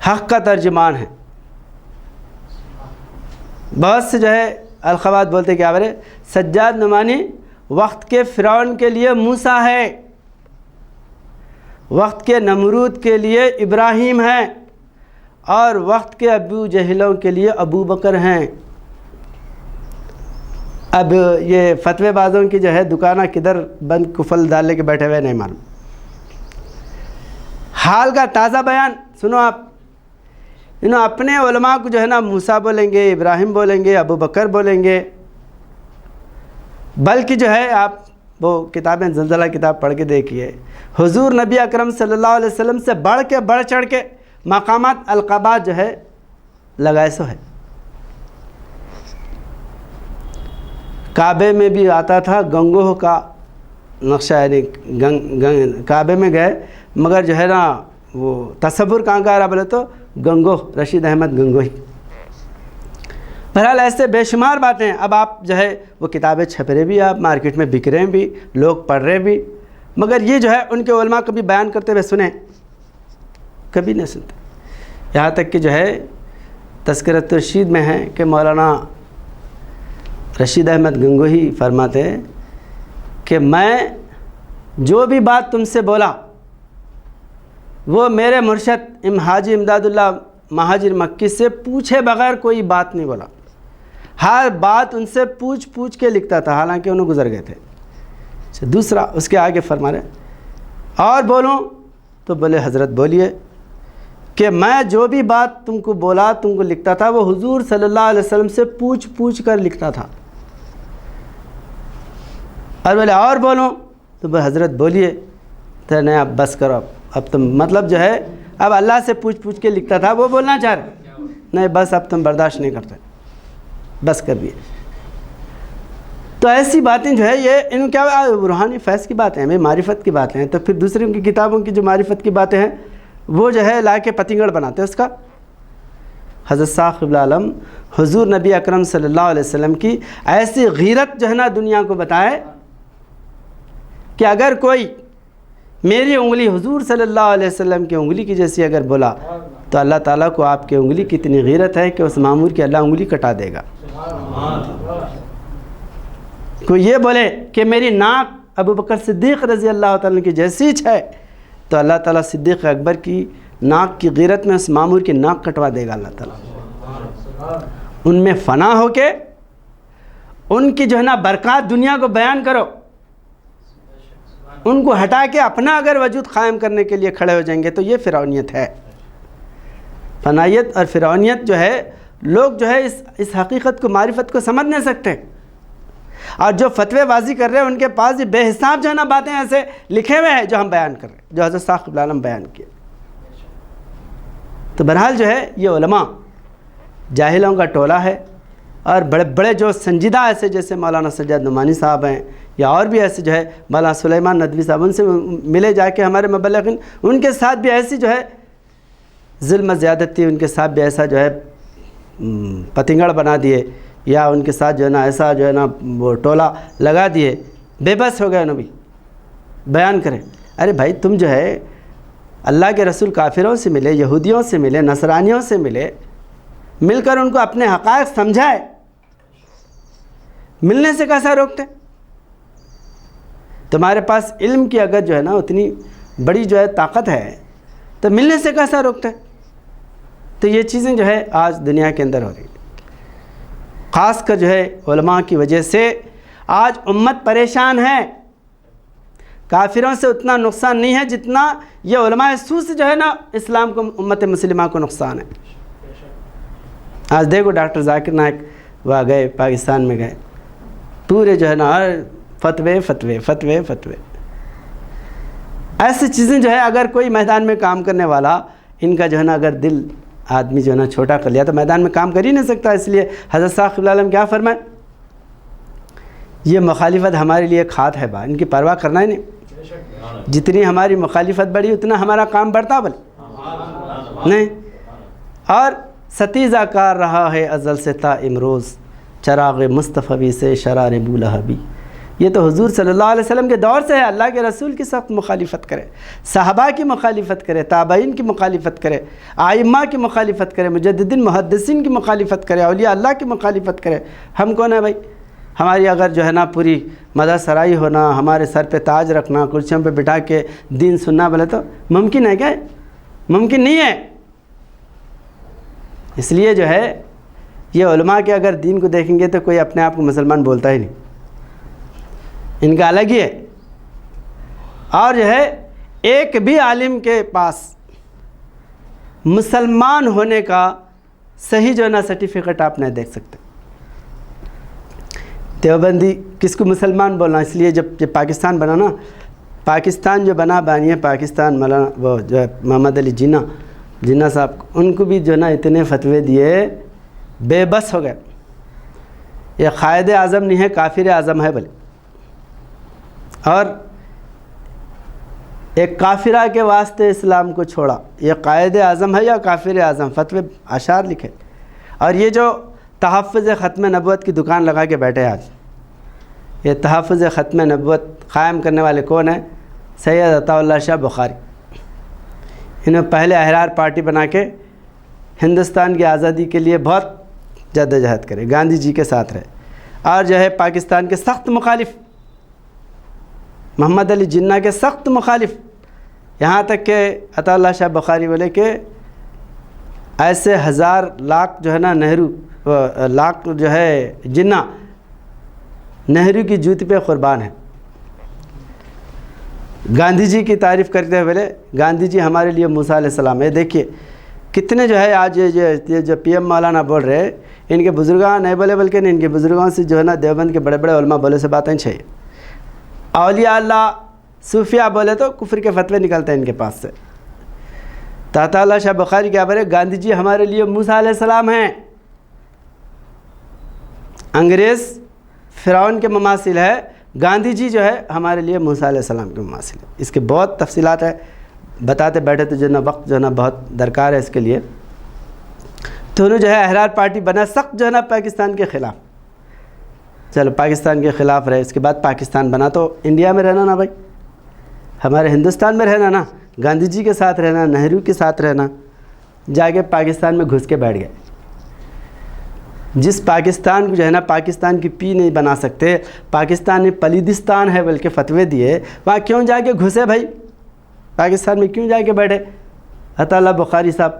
حق کا ترجمان ہے. بہت سے جو ہے الخوات بولتے کیا بولے سجاد نعمانی وقت کے فرعون کے لیے موسیٰ ہے، وقت کے نمرود کے لیے ابراہیم ہے اور وقت کے ابو جہلوں کے لیے ابو بکر ہیں. اب یہ فتوے بازوں کی جو ہے دکانہ کدھر بند کفل ڈالنے کے بیٹھے ہوئے نہیں معلوم. حال کا تازہ بیان سنو آپ. انہوں اپنے علماء کو جو ہے نا موسیٰ بولیں گے، ابراہیم بولیں گے، ابو بکر بولیں گے. بلکہ جو ہے آپ وہ کتابیں زلزلہ کتاب پڑھ کے دیکھیے، حضور نبی اکرم صلی اللہ علیہ وسلم سے بڑھ چڑھ کے مقامات القابات جو ہے لگائے سو ہے. کعبے میں بھی آتا تھا گنگوہ کا نقشہ، یعنی کعبے میں گئے مگر جو ہے نا وہ تصور کہاں کا آ رہا بولے تو گنگوہ، رشید احمد گنگوہی. بہرحال ایسے بے شمار باتیں. اب آپ جو ہے وہ کتابیں چھپ رہے بھی، آپ مارکیٹ میں بک رہے بھی، لوگ پڑھ رہے بھی، مگر یہ جو ہے ان کے علماء کبھی بیان کرتے ہوئے سنیں کبھی نہیں سنتے. یہاں تک کہ جو ہے تذکرۃ الرشید میں ہے کہ مولانا رشید احمد گنگوہی فرماتے ہیں کہ میں جو بھی بات تم سے بولا وہ میرے مرشد حاجی امداد اللہ مہاجر مکی سے پوچھے بغیر کوئی بات نہیں بولا، ہر بات ان سے پوچھ کے لکھتا تھا، حالانکہ انہوں گزر گئے تھے۔ دوسرا اس کے آگے فرما رہے اور بولوں تو بولے حضرت بولیے کہ میں جو بھی بات تم کو بولا تم کو لکھتا تھا وہ حضور صلی اللہ علیہ وسلم سے پوچھ کر لکھتا تھا۔ اور بولے اور بولوں تو بولے حضرت بولیے، تو نہیں اب بس کرو، اب تم مطلب جو ہے اب اللہ سے پوچھ کے لکھتا تھا وہ بولنا چاہ رہے، نہیں بس اب تم برداشت نہیں کرتے، بس کر دیے۔ تو ایسی باتیں جو ہے یہ ان کیا روحانی فیض کی باتیں ہیں، معرفت کی باتیں ہیں، تو پھر دوسری کی کتابوں کی جو معرفت کی باتیں ہیں وہ جو ہے لا کے پتنگڑ بناتے ہیں اس کا۔ حضرت صاحب قبلہ عالم حضور نبی اکرم صلی اللہ علیہ وسلم کی ایسی غیرت جو ہے نا دنیا کو بتائے کہ اگر کوئی میری انگلی حضور صلی اللہ علیہ وسلم کی انگلی کی جیسی اگر بولا تو اللہ تعالیٰ کو آپ کی انگلی کی اتنی غیرت ہے کہ اس معمور کی اللہ انگلی کٹا دے گا۔ کوئی یہ بولے کہ میری ناک ابو بکر صدیق رضی اللہ تعالیٰ کی جیسی ہے تو اللہ تعالیٰ صدیق اکبر کی ناک کی غیرت میں اس معمور کی ناک کٹوا دے گا اللہ تعالیٰ۔ ان میں فنا ہو کے ان کی جو ہے نا برکات دنیا کو بیان کرو، ان کو ہٹا کے اپنا اگر وجود قائم کرنے کے لیے کھڑے ہو جائیں گے تو یہ فرعونیت ہے۔ فنائیت اور فرعونیت جو ہے لوگ جو ہے اس حقیقت کو معرفت کو سمجھ نہیں سکتے، اور جو فتوے بازی کر رہے ہیں ان کے پاس بھی بے حساب جو ہے نا باتیں ایسے لکھے ہوئے ہیں جو ہم بیان کر رہے ہیں، جو حضرت صاحب قبلہ عالم بیان کیے۔ تو بہرحال جو ہے یہ علماء جاہلوں کا ٹولہ ہے، اور بڑے بڑے جو سنجیدہ ایسے جیسے مولانا سجاد نعمانی صاحب ہیں یا اور بھی ایسے جو ہے مولانا سلیمان ندوی صاحب، ان سے ملے جا کے ہمارے مبلغین، ان کے ساتھ بھی ایسی جو ہے ظلم زیادتی، ان کے ساتھ بھی ایسا جو ہے پتنگڑ بنا دیے، یا ان کے ساتھ جو ہے نا ایسا جو ہے نا وہ ٹولہ لگا دیے، بے بس ہو گئے انہوں بھی بیان کریں۔ ارے بھائی تم جو ہے اللہ کے رسول کافروں سے ملے، یہودیوں سے ملے، نصرانیوں سے ملے، مل کر ان کو اپنے حقائق سمجھائے، ملنے سے کیسا روکتے؟ تمہارے پاس علم کی اگر جو ہے نا اتنی بڑی جو ہے طاقت ہے تو ملنے سے کیسا روکتے؟ تو یہ چیزیں جو ہے آج دنیا کے اندر ہو رہی ہیں، خاص کر جو ہے علماء کی وجہ سے آج امت پریشان ہے۔ کافروں سے اتنا نقصان نہیں ہے جتنا یہ علماء سو سے جو ہے نا اسلام کو، امت مسلمہ کو نقصان ہے۔ آج دیکھو ڈاکٹر ذاکر نائک وہ گئے پاکستان میں گئے، پورے جو ہے نا فتوے فتوے فتوے فتوے، ایسی چیزیں جو ہے اگر کوئی میدان میں کام کرنے والا ان کا جو ہے نا اگر دل آدمی جو ہے نا چھوٹا کر لیا تو میدان میں کام کر ہی نہیں سکتا۔ اس لیے حضرت صاحب قبلہ عالم کیا فرمائیں، یہ مخالفت ہمارے لیے کھاد ہے با، ان کی پرواہ کرنا ہی نہیں، جتنی ہماری مخالفت بڑھی اتنا ہمارا کام بڑھتا بل نہیں۔ اور ستیزہ کار رہا ہے ازل سے تا امروز، چراغ مصطفی سے شرار بولہبی۔ یہ تو حضور صلی اللہ علیہ وسلم کے دور سے ہے، اللہ کے رسول کی سخت مخالفت کرے، صحابہ کی مخالفت کرے، تابعین کی مخالفت کرے، ائمہ کی مخالفت کرے، مجددین محدثین کی مخالفت کرے، اولیاء اللہ کی مخالفت کرے۔ ہم کون ہیں بھائی؟ ہماری اگر جو ہے نا پوری مدح سرائی ہونا، ہمارے سر پہ تاج رکھنا، کرسیوں پہ بٹھا کے دین سننا بولے تو ممکن ہے کیا؟ ممکن نہیں ہے۔ اس لیے جو ہے یہ علماء کے اگر دین کو دیکھیں گے تو کوئی اپنے آپ کو مسلمان بولتا ہی نہیں، ان کا الگ ہی ہے۔ اور جو ہے ایک بھی عالم کے پاس مسلمان ہونے کا صحیح جو ہے نا سرٹیفکیٹ آپ نہیں دیکھ سکتے۔ دیوبندی کس کو مسلمان بولنا؟ اس لیے جب پاکستان بنا نا، پاکستان جو بنا بانی ہے پاکستان، مولانا وہ جو ہے محمد علی جناح صاحب، ان کو بھی جو ہے نا اتنے فتوے دیے، بے بس ہو گئے۔ یہ قائد اعظم نہیں ہے، کافر اعظم ہے بھلے، اور ایک کافرہ کے واسطے اسلام کو چھوڑا۔ یہ قائد اعظم ہے یا کافر اعظم؟ فتوے اشعار لکھے۔ اور یہ جو تحفظ ختم نبوت کی دکان لگا کے بیٹھے آج، یہ تحفظ ختم نبوت قائم کرنے والے کون ہیں؟ سید عطا اللہ شاہ بخاری۔ انہوں پہلے احرار پارٹی بنا کے ہندوستان کی آزادی کے لیے بہت جدوجہد کرے، گاندھی جی کے ساتھ رہے، اور جو ہے پاکستان کے سخت مخالف، محمد علی جناح کے سخت مخالف، یہاں تک کہ عطا اللہ شاہ بخاری بولے کہ ایسے ہزار لاکھ جو ہے نا نہرو لاکھ جو ہے جناح نہرو کی جوتی پہ قربان ہے۔ گاندھی جی کی تعریف کرتے ہوئے بولے گاندھی جی ہمارے لیے موسیٰ علیہ السلام ہے۔ دیکھیے کتنے جو ہے آج یہ جو پی ایم مولانا بول رہے ہیں، ان کے بزرگان نہیں بولے بلکہ ان کے بزرگوں سے جو ہے نا دیوبند کے بڑے بڑے علماء بولے سے باتیں چاہیے۔ اولیاء اللہ صوفیاء بولے تو کفر کے فتوے نکلتے ہیں ان کے پاس سے۔ تو عطا اللہ شاہ بخاری کیا بولے گاندھی جی ہمارے لیے موسیٰ علیہ السلام ہیں۔ انگریز فرعون کے مماثل ہے، گاندھی جی جو ہے ہمارے لیے موسیٰ علیہ السلام کے مماثل ہے۔ اس کے بہت تفصیلات ہے، بتاتے بیٹھے تو جو ہے نا وقت جو ہے نا بہت درکار ہے اس کے لیے۔ تو انہوں جو ہے احرار پارٹی بنا سخت جو ہے نا پاکستان کے خلاف، چلو پاکستان کے خلاف رہے، اس کے بعد پاکستان بنا تو انڈیا میں رہنا نا بھائی، ہمارے ہندوستان میں رہنا نا، گاندھی جی کے ساتھ رہنا، نہرو کے ساتھ رہنا، جا کے پاکستان میں گھس کے بیٹھ گئے۔ جس پاکستان کو جو ہے نا پاکستان کی پی نہیں بنا سکتے، پاکستان میں پلیدستان ہے بلکہ فتوے دیے، وہاں کیوں جا کے گھسے بھائی؟ پاکستان میں کیوں جا کے بیٹھے عطا اللہ بخاری صاحب؟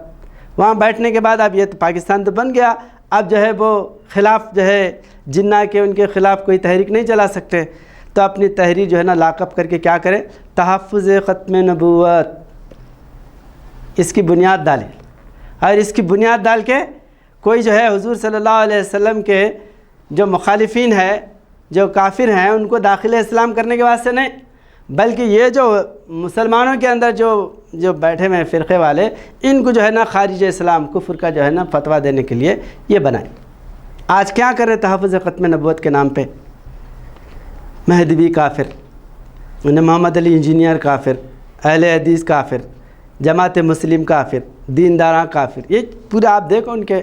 وہاں بیٹھنے کے بعد اب یہ تو پاکستان تو بن گیا، اب جو ہے وہ خلاف جو ہے جناح کے ان کے خلاف کوئی تحریک نہیں چلا سکتے، تو اپنی تحریر جو ہے نا لاقب کر کے کیا کرے؟ تحفظ ختم نبوت، اس کی بنیاد ڈالے، اور اس کی بنیاد ڈال کے کوئی جو ہے حضور صلی اللہ علیہ وسلم کے جو مخالفین ہیں، جو کافر ہیں، ان کو داخل اسلام کرنے کے واسطے نہیں، بلکہ یہ جو مسلمانوں کے اندر جو بیٹھے ہوئے ہیں فرقے والے، ان کو جو ہے نا خارج اسلام کفر کا جو ہے نا فتویٰ دینے کے لیے یہ بنائے۔ آج کیا کر رہے تحفظ ختم نبوت کے نام پہ؟ مہدوی کافر، محمد علی انجینئر کافر، اہل حدیث کافر، جماعت مسلم کافر، دینداراں کافر، یہ پورا آپ دیکھو ان کے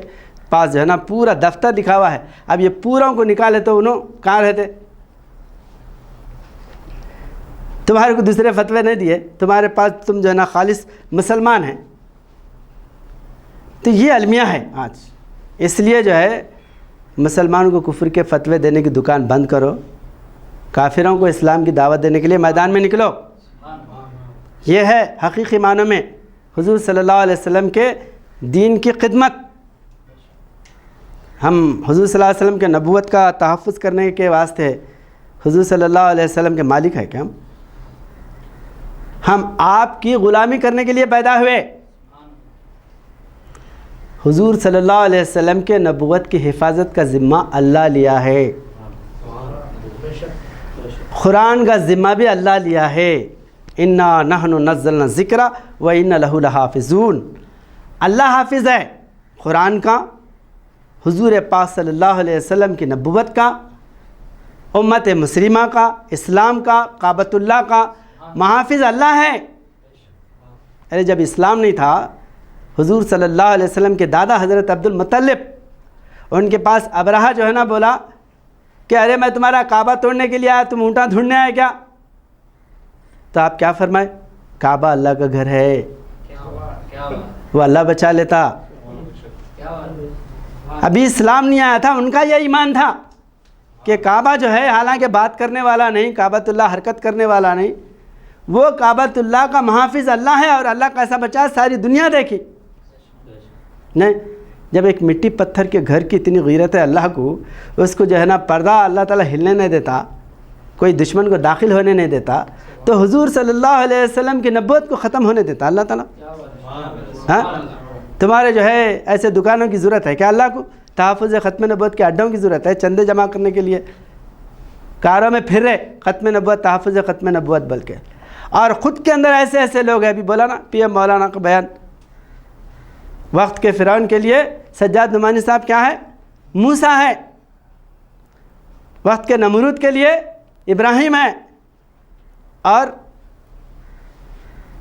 پاس جو ہے نا پورا دفتر لکھا ہوا ہے۔ اب یہ پوروں کو نکالے تو انہوں کہاں رہتے؟ تمہارے کو دوسرے فتوے نہیں دیے، تمہارے پاس تم جو ہے نا خالص مسلمان ہیں۔ تو یہ المیہ ہے آج، اس لیے جو ہے مسلمانوں کو کفر کے فتوے دینے کی دکان بند کرو، کافروں کو اسلام کی دعوت دینے کے لیے میدان میں نکلو۔ یہ ہے حقیقی معنوں میں حضور صلی اللہ علیہ وسلم کے دین کی خدمت۔ ہم حضور صلی اللہ علیہ وسلم کے نبوت کا تحفظ کرنے کے واسطے حضور صلی اللہ علیہ وسلم کے مالک ہیں کیا؟ ہم آپ کی غلامی کرنے کے لیے پیدا ہوئے۔ حضور صلی اللہ علیہ وسلم کے نبوت کی حفاظت کا ذمہ اللہ لیا ہے، قرآن کا ذمہ بھی اللہ لیا ہے۔ انا نحن نزلنا الذکر و انا لہ لحافظون، اللہ حافظ ہے قرآن کا، حضور پاک صلی اللہ علیہ وسلم کی نبوت کا، امت مسلمہ کا، اسلام کا، کعبۃ اللہ کا محافظ اللہ ہے۔ ارے جب اسلام نہیں تھا، حضور صلی اللہ علیہ وسلم کے دادا حضرت عبد المطلب، ان کے پاس ابرہہ جو ہے نا بولا کہ ارے میں تمہارا کعبہ توڑنے کے لیے آیا، تم اونٹاں ڈھونڈنے آئے کیا؟ تو آپ کیا فرمائے؟ کعبہ اللہ کا گھر ہے، وہ اللہ بچا لیتا۔ ابھی اسلام نہیں آیا تھا، ان کا یہ ایمان تھا کہ کعبہ جو ہے حالانکہ بات کرنے والا نہیں، کعبۃ اللہ حرکت کرنے والا نہیں، وہ کعبۃ اللہ کا محافظ اللہ ہے، اور اللہ کیسا بچا ساری دنیا دیکھی۔ نہیں، جب ایک مٹی پتھر کے گھر کی اتنی غیرت ہے اللہ کو، اس کو جو ہے نا پردہ اللہ تعالیٰ ہلنے نہیں دیتا، کوئی دشمن کو داخل ہونے نہیں دیتا، تو حضور صلی اللہ علیہ وسلم کی نبوت کو ختم ہونے دیتا اللہ تعالیٰ؟ ہاں، تمہارے جو ہے ایسے دکانوں کی ضرورت ہے کیا اللہ کو؟ تحفظ ختم نبوت کے اڈوں کی ضرورت ہے چندے جمع کرنے کے لیے، کاروں میں پھر رہے ختم نبوت، تحفظ ختم نبوت بلکہ، اور خود کے اندر ایسے ایسے لوگ ہیں۔ ابھی بولا نا پی ایم مولانا کا بیان، وقت کے فرعون کے لیے سجاد نعمانی صاحب کیا ہے؟ موسیٰ ہے، وقت کے نمرود کے لیے ابراہیم ہے، اور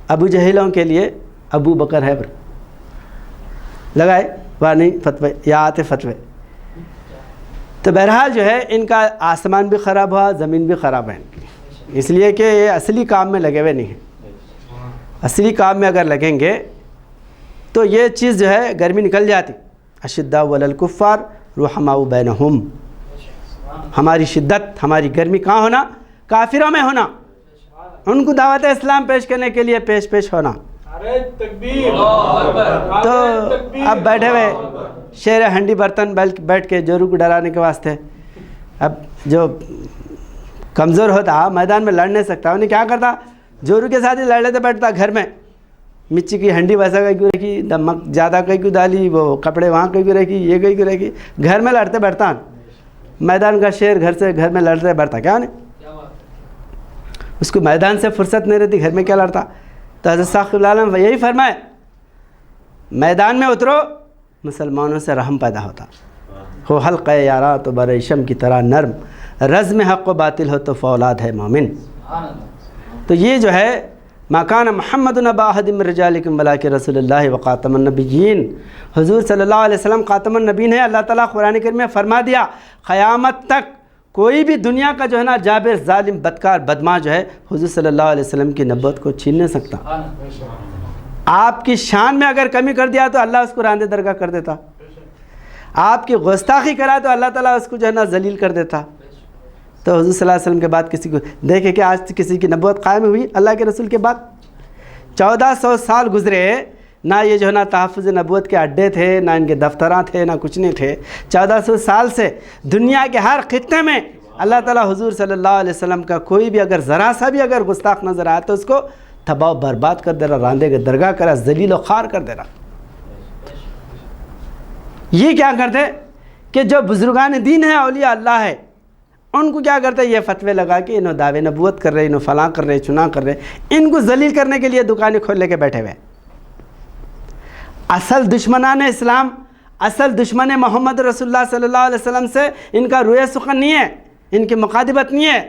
ابو جہلوں کے لیے ابو بکر ہے۔ لگائے وہ نہیں فتوے یا آتے فتوے۔ تو بہرحال جو ہے ان کا آسمان بھی خراب ہوا، زمین بھی خراب ہے ان کی، اس لیے کہ یہ اصلی کام میں لگے ہوئے نہیں ہیں۔ اصلی کام میں اگر لگیں گے تو یہ چیز جو ہے گرمی نکل جاتی۔ اشداء علی الکفار رحماء بینہم، ہماری شدت، ہماری گرمی کہاں ہونا؟ کافروں میں ہونا، ان کو دعوت اسلام پیش کرنے کے لیے پیش ہونا۔ تو اب بیٹھے ہوئے شیر ہنڈی برتن بیٹھ کے جورو کو ڈرانے کے واسطے، اب جو کمزور ہوتا میدان میں لڑ نہیں سکتا، انہیں کیا کرتا؟ جورو کے ساتھ ہی لڑ لیتے بیٹھتا گھر میں، مچی کی ہنڈی ویسا کہیں کیوں رکھی، نمک زیادہ کہیں کیوں ڈالی، وہ کپڑے وہاں کہیں کیوں رکھی، یہ کہیں کیوں رکھی، گھر میں لڑتے بیٹھتا، میدان کا شیر گھر میں لڑتے بیٹھتا، کیا نہیں؟ اس کو میدان سے فرصت نہیں رہتی، گھر میں کیا لڑتا؟ تو حضرت ثاقب العالم یہی فرمائے، میدان میں اترو، مسلمانوں سے رحم پیدا ہوتا، ہو حلقہ یارا تو بریشم کی طرح نرم، رزم حق و باطل ہو تو فولاد ہے مومن۔ تو یہ جو ہے ما کان محمد نبا احد من رجالکم ولکن رسول اللہ وخاتم النبیین، حضور صلی اللہ علیہ وسلم خاتم النبیین ہے۔ اللہ تعالیٰ قرآن کریم میں فرما دیا قیامت تک کوئی بھی دنیا کا جو ہے نا جابر، ظالم، بدکار، بدمعاش جو ہے حضور صلی اللہ علیہ وسلم کی نبوت کو چھین نہیں سکتا۔ آپ کی شان میں اگر کمی کر دیا تو اللہ اس کو راندے درگاہ کر دیتا، آپ کی گستاخی کرا تو اللہ تعالیٰ اس کو جو ہے نا ذلیل کر دیتا۔ تو حضور صلی اللہ علیہ وسلم کے بعد کسی کو دیکھے کہ آج کسی کی نبوت قائم ہوئی اللہ کے رسول کے بعد؟ 1400 سال گزرے، نہ یہ جو ہے نا تحفظ نبوت کے اڈے تھے، نہ ان کے دفتراں تھے، نہ کچھ نہیں تھے۔ 1400 سال سے دنیا کے ہر خطے میں اللہ تعالیٰ حضور صلی اللہ علیہ وسلم کا کوئی بھی اگر ذرا سا بھی اگر گستاخ نظر آیا تو اس کو تباہ و برباد کر دے رہا، راندے کے درگاہ کرا، ذلیل و خوار کر دے رہا۔ یہ کیا کرتے کہ جو بزرگان دین ہیں، اولیاء اللہ ہے، ان کو کیا کرتے؟ یہ فتوے لگا کے انہوں دعوے نبوت کر رہے، انہوں فلاں کر رہے، چنا کر رہے، ان کو ذلیل کرنے کے لیے دکانیں کھول لے کے بیٹھے ہوئے۔ اصل دشمنان اسلام، اصل دشمن محمد رسول اللہ صلی اللہ علیہ وسلم سے ان کا روئے سخن نہیں ہے، ان کی مخاطبت نہیں ہے۔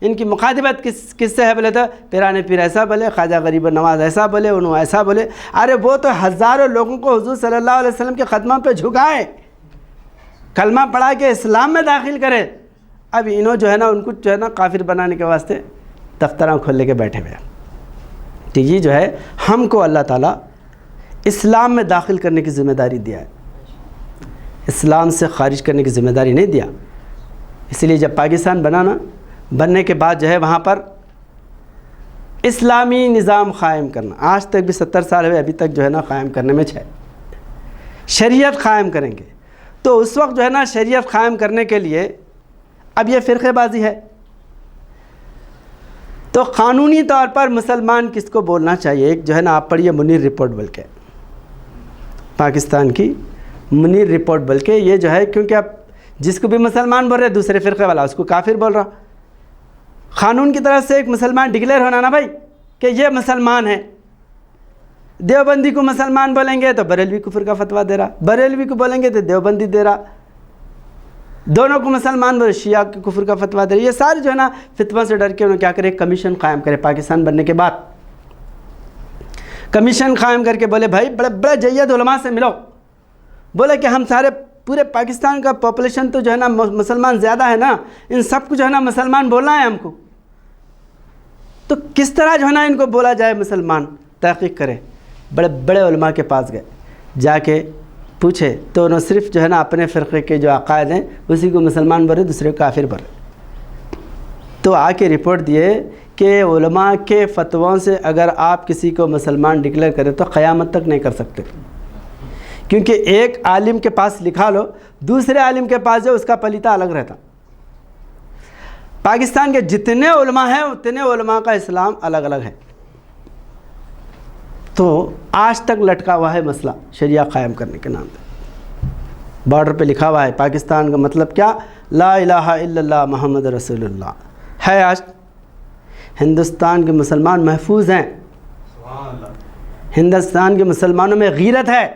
ان کی مخاطبت کس سے ہے بولے تو پیران پیر ایسا بولے، خواجہ غریب نواز ایسا بولے، انہوں ایسا بولے۔ ارے وہ تو ہزاروں لوگوں کو حضور صلی اللہ علیہ وسلم کے قدموں پہ جھکائے، کلمہ پڑھا کے اسلام میں داخل کرے، اب انہوں جو ہے نا ان کو جو ہے نا کافر بنانے کے واسطے دفتراں کھول لے کے بیٹھے ہوئے۔ تو یہ جو ہے ہم کو اللہ تعالیٰ اسلام میں داخل کرنے کی ذمہ داری دیا ہے، اسلام سے خارج کرنے کی ذمہ داری نہیں دیا۔ اس لیے جب پاکستان بننے کے بعد جو ہے وہاں پر اسلامی نظام قائم کرنا، آج تک بھی 70 سال ہوئے، ابھی تک جو ہے نا قائم کرنے میں شریعت قائم کریں گے تو اس وقت جو ہے نا شریعت قائم کرنے کے لیے اب یہ فرقے بازی ہے۔ تو قانونی طور پر مسلمان کس کو بولنا چاہیے؟ ایک جو ہے نا آپ پڑھیے منیر رپورٹ بول کے، پاکستان کی منیر رپورٹ بول کے، یہ جو ہے کیونکہ اب جس کو بھی مسلمان بول رہے دوسرے فرقے والا اس کو کافر بول رہا۔ قانون کی طرف سے ایک مسلمان ڈکلیئر ہونا نا بھائی کہ یہ مسلمان ہے۔ دیوبندی کو مسلمان بولیں گے تو بریلوی کفر کا فتویٰ دے رہا، بریلوی کو بولیں گے تو دیوبندی دے رہا، دونوں کو مسلمان بولے شیعہ کے کفر کا فتویٰ دے رہا۔ یہ سارے جو ہے نا فتویٰ سے ڈر کے انہوں کیا کرے، کمیشن قائم کرے۔ پاکستان بننے کے بعد کمیشن قائم کر کے بولے بھائی بڑے بڑے جید علماء سے ملو، بولے کہ ہم سارے پورے پاکستان کا پاپولیشن تو جو ہے نا مسلمان زیادہ ہے نا، ان سب کو جو ہے نا مسلمان بولنا ہے ہم کو، تو کس طرح جو ہے نا ان کو بولا جائے مسلمان؟ تحقیق کرے، بڑے بڑے علماء کے پاس گئے، جا کے پوچھے تو انہوں صرف جو ہے نا اپنے فرقے کے جو عقائد ہیں اسی کو مسلمان بولے، دوسرے کو کافر بولے۔ تو آ کے رپورٹ دیے کہ علماء کے فتووں سے اگر آپ کسی کو مسلمان ڈکلیئر کریں تو قیامت تک نہیں کر سکتے، کیونکہ ایک عالم کے پاس لکھا لو، دوسرے عالم کے پاس جو اس کا پلیتا الگ رہتا۔ پاکستان کے جتنے علماء ہیں اتنے علماء کا اسلام الگ الگ ہے۔ تو آج تک لٹکا ہوا ہے مسئلہ شریعہ قائم کرنے کے نام پہ، بارڈر پہ لکھا ہوا ہے پاکستان کا مطلب کیا، لا الہ الا اللہ محمد رسول اللہ ہے۔ آج ہندوستان کے مسلمان محفوظ ہیں، ہندوستان کے مسلمانوں میں غیرت ہے۔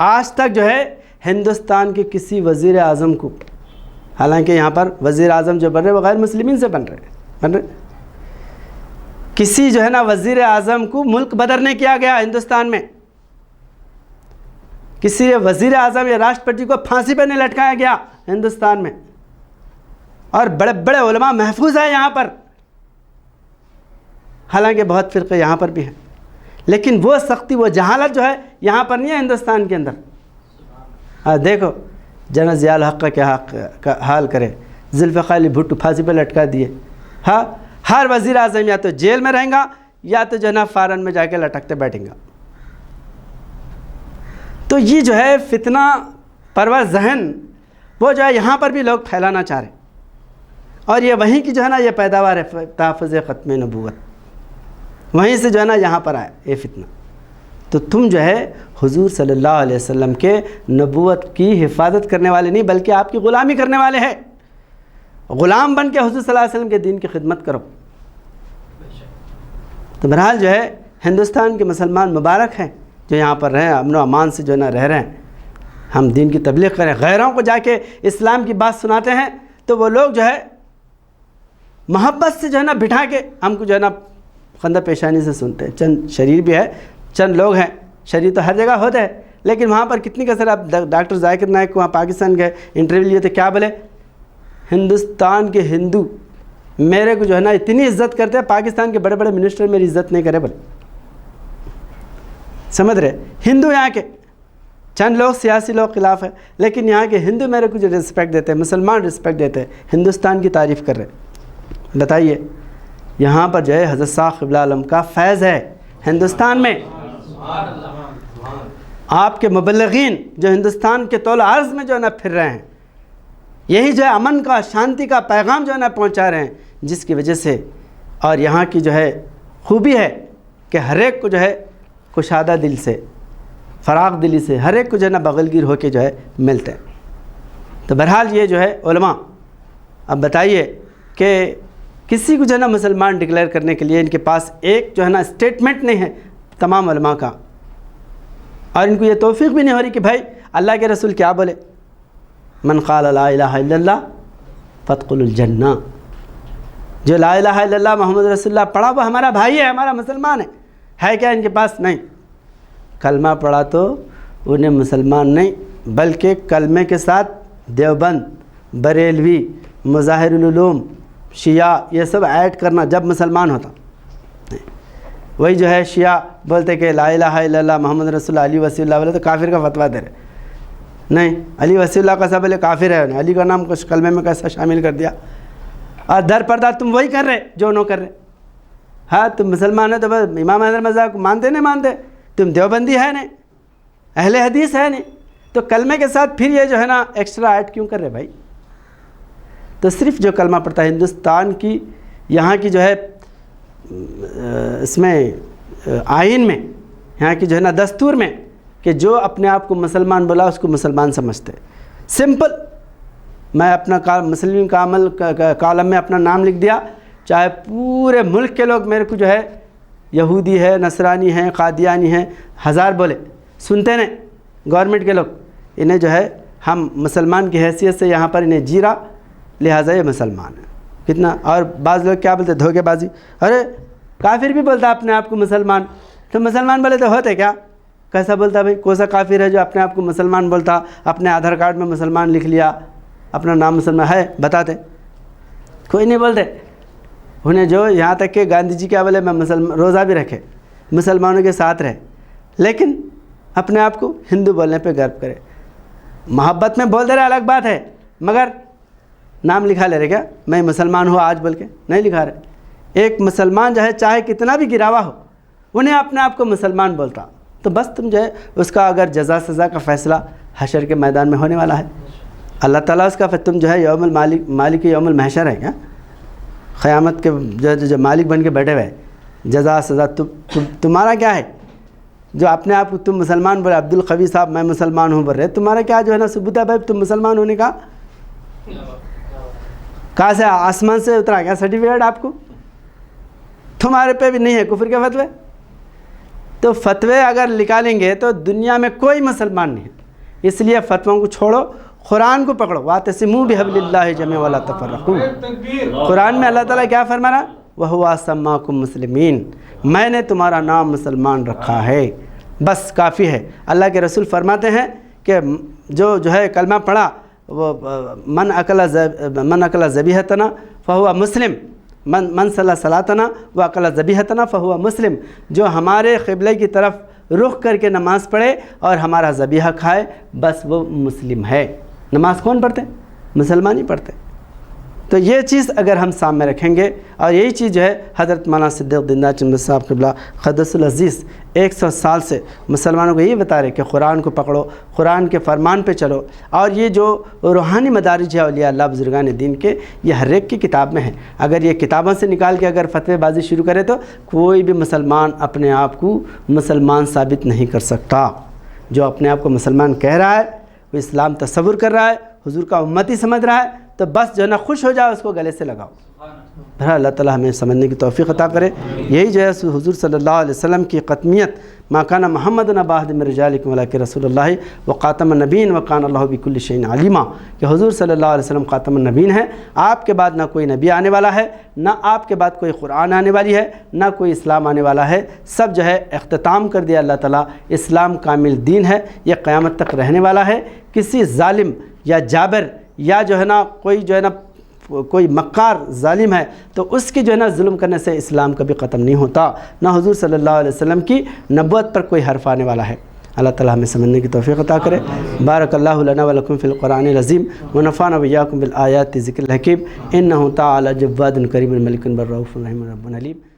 آج تک جو ہے ہندوستان کے کسی وزیر اعظم کو، حالانکہ یہاں پر وزیر اعظم جو بن رہے وہ غیر مسلمین سے بن رہے، کسی جو ہے نا وزیر اعظم کو ملک بدر نہیں کیا گیا ہندوستان میں، کسی وزیر اعظم یا راشٹرپتی کو پھانسی پہ نہیں لٹکایا گیا ہندوستان میں، اور بڑے بڑے علماء محفوظ ہیں یہاں پر، حالانکہ بہت فرقے یہاں پر بھی ہیں، لیکن وہ سختی وہ جہالت جو ہے یہاں پر نہیں ہے ہندوستان کے اندر۔ دیکھو جنرل ضیاء الحق کا کیا حال کرے، ذوالفقار علی بھٹو پھانسی پہ لٹکا دیے. ہاں، ہر وزیر اعظم یا تو جیل میں رہیں گا یا تو جو ہے نا فارن میں جا کے لٹکتے بیٹھیں گا. تو یہ جو ہے فتنہ پرور ذہن وہ جو ہے یہاں پر بھی لوگ پھیلانا چاہ رہے ہیں، اور یہ وہیں کی جو ہے نا یہ پیداوار ہے تحفظ ختم نبوت، وہیں سے جو ہے نا یہاں پر آیا یہ فتنہ. تو تم جو ہے حضور صلی اللہ علیہ وسلم کے نبوت کی حفاظت کرنے والے نہیں بلکہ آپ کی غلامی کرنے والے ہیں. غلام بن کے حضور صلی اللہ علیہ وسلم کے دین کی خدمت کرو. تو بہرحال جو ہے ہندوستان کے مسلمان مبارک ہیں جو یہاں پر رہیں، امن و امان سے جو ہے نا رہ رہے ہیں. ہم دین کی تبلیغ کریں، غیروں کو جا کے اسلام کی بات سناتے ہیں تو وہ لوگ جو ہے محبت سے جو ہے نا بٹھا کے ہم کو جو ہے نا خندہ پیشانی سے سنتے ہیں. چند شریر بھی ہے، چند لوگ ہیں، شریر تو ہر جگہ ہوتے ہیں، لیکن وہاں پر کتنی کثر آپ ڈاکٹر ذاکر نائک وہاں پاکستان گئے انٹرویو لیے تو کیا بولے، ہندوستان کے ہندو میرے کو جو ہے نا اتنی عزت کرتے ہیں، پاکستان کے بڑے بڑے منسٹر میری عزت نہیں کرے. بولے سمجھ رہے، ہندو یہاں کے چند لوگ سیاسی لوگ خلاف ہیں، لیکن یہاں کے ہندو میرے کو جو رسپیکٹ دیتے ہیں، مسلمان رسپیکٹ دیتے ہیں، ہندوستان کی تعریف کر رہے ہیں. بتائیے یہاں پر جو ہے حضرت صاحب قبلہ عالم کا فیض ہے ہندوستان میں. آپ کے مبلغین جو ہندوستان کے طول عرض میں جو ہے نا پھر رہے ہیں، یہی جو ہے امن کا شانتی کا پیغام جو ہے نا پہنچا رہے ہیں، جس کی وجہ سے اور یہاں کی جو ہے خوبی ہے کہ ہر ایک کو جو ہے کشادہ دل سے، فراغ دلی سے ہر ایک کو جو ہے نا بغل گیر ہو کے جو ہے ملتے ہیں. تو بہرحال یہ جو ہے علماء اب بتائیے کہ کسی کو جو ہے نا مسلمان ڈکلیئر کرنے کے لیے ان کے پاس ایک جو ہے نا اسٹیٹمنٹ نہیں ہے تمام علماء کا، اور ان کو یہ توفیق بھی نہیں ہو رہی کہ بھائی اللہ کے رسول کیا بولے، من قال لا الہ الا اللہ فادخلوا الجنہ. جو لا الہ الا اللہ محمد رسول اللہ پڑھا وہ ہمارا بھائی ہے، ہمارا مسلمان ہے کیا ان کے پاس؟ نہیں. کلمہ پڑھا تو انہیں مسلمان نہیں بلکہ کلمے کے ساتھ دیوبند، بریلوی، مظاہر العلوم، شیعہ یہ سب ایڈ کرنا جب مسلمان ہوتا. وہی جو ہے شیعہ بولتے کہ لا الہ الا اللہ محمد رسول اللہ علی وصی اللہ بولے تو کافر کا فتویٰ دے رہے. نہیں، علی وصی اللہ کا سب بولے کافر ہے، علی کا نام کچھ کلمے میں کیسا شامل کر دیا، اور در پردہ تم وہی کر رہے جو انہوں کر رہے. ہاں تم مسلمان ہے تو بس امام احمد رضا کو مانتے نہیں مانتے، تم دیوبندی ہے نہیں، اہل حدیث ہے نہیں، تو کلمے کے ساتھ پھر یہ جو ہے نا ایکسٹرا ایڈ کیوں کر رہے بھائی؟ تو صرف جو کلمہ پڑھتا ہے ہندوستان کی یہاں کی جو ہے اس میں آئین میں، یہاں کی جو ہے نا دستور میں، کہ جو اپنے آپ کو مسلمان بولا اس کو مسلمان سمجھتے. سمپل، میں اپنا مسلم کالم میں اپنا نام لکھ دیا، چاہے پورے ملک کے لوگ میرے کو جو ہے یہودی ہے، نصرانی ہیں، قادیانی ہیں، ہزار بولے سنتے نہیں گورنمنٹ کے لوگ، انہیں جو ہے ہم مسلمان کی حیثیت سے یہاں پر انہیں جیرا، لہٰذا یہ مسلمان ہے. کتنا، اور بعض لوگ کیا بولتے، دھوکے بازی، ارے کافر بھی بولتا اپنے آپ کو مسلمان، تو مسلمان بولے تو ہوتے کیا؟ کیسا بولتا بھائی؟ کون سا کافر ہے جو اپنے آپ کو مسلمان بولتا، اپنے آدھار کارڈ میں مسلمان لکھ لیا، اپنا نام مسلمان ہے؟ بتاتے کوئی نہیں بولتے. انہیں جو یہاں تک کہ گاندھی جی کیا بولے، میں روزہ بھی رکھے، مسلمانوں کے ساتھ رہے، لیکن اپنے آپ کو ہندو بولنے پہ گرو کرے. محبت میں بول دے رہے الگ بات ہے، مگر نام لکھا لے رہے کیا میں مسلمان ہوں آج بول کے؟ نہیں لکھا رہے. ایک مسلمان جو ہے چاہے کتنا بھی گراوا ہو انہیں اپنے آپ کو مسلمان بولتا، تو بس تم جو ہے اس کا اگر جزا سزا کا فیصلہ حشر کے میدان میں ہونے والا ہے، اللہ تعالیٰ اس کا تم جو ہے یوم مالک یوم المحشر ہے کیا، قیامت کے جو مالک بن کے بیٹھے ہوئے، جزا سزا تمہارا کیا ہے؟ جو اپنے آپ کو تم مسلمان بولے، عبد القوی صاحب میں مسلمان ہوں بول رہے، تمہارا کیا جو ہے نا ثبوت ہے بھائی تم مسلمان ہونے کا؟ کہاں سے آسمان سے اترا کیا سرٹیفکیٹ آپ کو؟ تمہارے پہ بھی نہیں ہے کفر کے فتوے؟ تو فتوے اگر نکالیں گے تو دنیا میں کوئی مسلمان نہیں ہے. اس لیے فتووں کو چھوڑو، قرآن کو پکڑو. واعتصموا بحبل اللہ جميعا ولا تفرقوا. قرآن میں اللہ تعالیٰ کیا فرما رہا؟ وَهُوَ سَمَّاكُم مسلمین، میں نے تمہارا نام مسلمان رکھا ہے، بس کافی ہے. اللہ کے رسول فرماتے ہیں کہ جو ہے کلمہ پڑھا وہ من اکل ذبیحتنا فہو مسلم، من صلی صلاتنا و اکل ذبیحتنا فہو مسلم. جو ہمارے قبلے کی طرف رخ کر کے نماز پڑھے اور ہمارا ذبیحہ کھائے بس وہ مسلم ہے. نماز کون پڑھتے؟ مسلمان ہی پڑھتے۔ تو یہ چیز اگر ہم سامنے رکھیں گے، اور یہی چیز جو ہے حضرت مولانا صدیق دیندار چشمش صاحب قبلہ قدس العزیز 100 سال سے مسلمانوں کو یہی بتا رہے کہ قرآن کو پکڑو، قرآن کے فرمان پہ چلو، اور یہ جو روحانی مدارج ہے اولیاء اللہ بزرگان دین کے، یہ ہر ایک کی کتاب میں ہے۔ اگر یہ کتابوں سے نکال کے اگر فتوی بازی شروع کرے تو کوئی بھی مسلمان اپنے آپ کو مسلمان ثابت نہیں کر سکتا۔ جو اپنے آپ کو مسلمان کہہ رہا ہے، وہ اسلام تصور کر رہا ہے، حضور کا امتی سمجھ رہا ہے، تو بس جو ہے نا خوش ہو جاؤ، اس کو گلے سے لگاؤ۔ اللہ تعالیٰ ہمیں سمجھنے کی توفیق عطا کرے۔ یہی جو ہے حضور صلی اللہ علیہ وسلم کی قطمیت، ما کان محمد ابا احد من رجالکم ولکن رسول اللہ وخاتم النبیین وکان اللہ بکل شیء علیما، کہ حضور صلی اللہ علیہ وسلم خاتم النبیین ہیں، آپ کے بعد نہ کوئی نبی آنے والا ہے، نہ آپ کے بعد کوئی قرآن آنے والی ہے، نہ کوئی اسلام آنے والا ہے، سب جو ہے اختتام کر دیا اللہ تعالیٰ۔ اسلام کامل دین ہے، یہ قیامت تک رہنے والا ہے۔ کسی ظالم یا جابر یا جو ہے نا کوئی جو ہے نا کوئی مکار ظالم ہے تو اس کی جو ہے نا ظلم کرنے سے اسلام کبھی ختم نہیں ہوتا، نہ حضور صلی اللہ علیہ وسلم کی نبوت پر کوئی حرف آنے والا ہے۔ اللہ تعالیٰ ہمیں سمجھنے کی توفیق عطا کرے۔ بارک اللہ لنا ولکم فی القرآن العظیم ونفعنا وإیاکم بالآیات ذکر الحکیم، انہ تعالی جواد کریم ملک بر رؤوف رحیم رب علیم۔